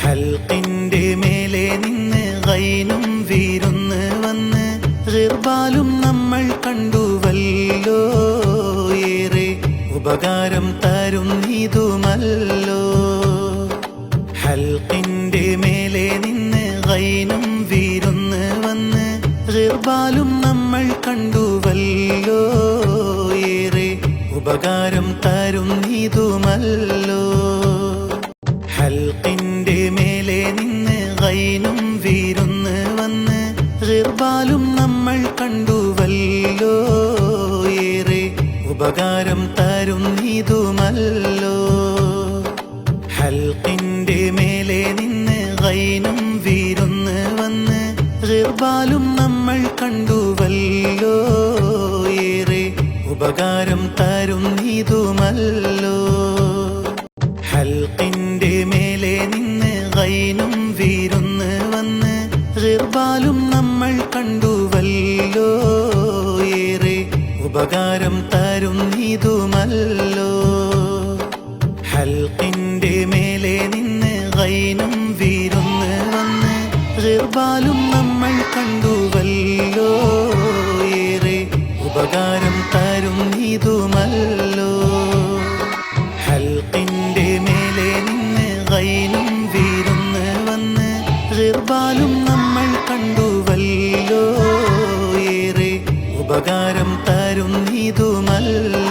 ഹൽക്കിന്റെ മേലെ നിന്ന് ഗൈനും വീരുന്ന് വന്ന് ഗിർബാലും നമ്മൾ കണ്ടുവല്ലോ. ഏറെ ഉപകാരം തരും ഇതുമല്ലോ. ഹൽക്കിന്റെ മേലെ നിന്ന് ഗൈനും വീരുന്ന് വന്ന് ഗിർബാലും നമ്മൾ കണ്ടുവല്ലോ. ഏറെ ഉപകാരം തരും ഇതുമല്ലോ. ഹൽക്കിന്റെ മേലെ നിന്ന് ഗൈനും വീരുന്ന് വന്ന് ഗിർബാലും നമ്മൾ കണ്ടുവല്ലോ. ഏറെ ഉപകാരം തരും ഇതുമല്ലോ. ഹൽക്കിന്റെ മേലെ നിന്ന് ഗൈനും വീരുന്ന് വന്ന് ഗിർബാലും നമ്മൾ കണ്ടുവല്ലോ. ഏറെ ഉപകാരം തരും ഇതുമല്ലോ. ഹൽക്കിന്റെ മേലെ നിന്ന് ഗൈനും വീരുന്ന് വന്ന് ഗിർബാലും നമ്മൾ കണ്ടുവല്ലോ. ഏറെ ഉപകാരം തരും ഇതുമല്ലോ. ഹൽക്കിന്റെ മേലെ നിന്ന് ഗൈനും വീരുന്ന് വന്ന് ഗിർബാലും നമ്മൾ കണ്ടുവല്ലോ. ഏറെ ഉപകാരം തരും ഇതുമല്ലോ. ഹൽക്കിന്റെ മേലെ നിന്ന് ഗൈനും വീരുന്ന് വന്ന് ഗിർബാലും നമ്മൾ കണ്ടുവല്ലോ. ഏറെ ഉപകാരം തരും ഇതുമല്ലോ.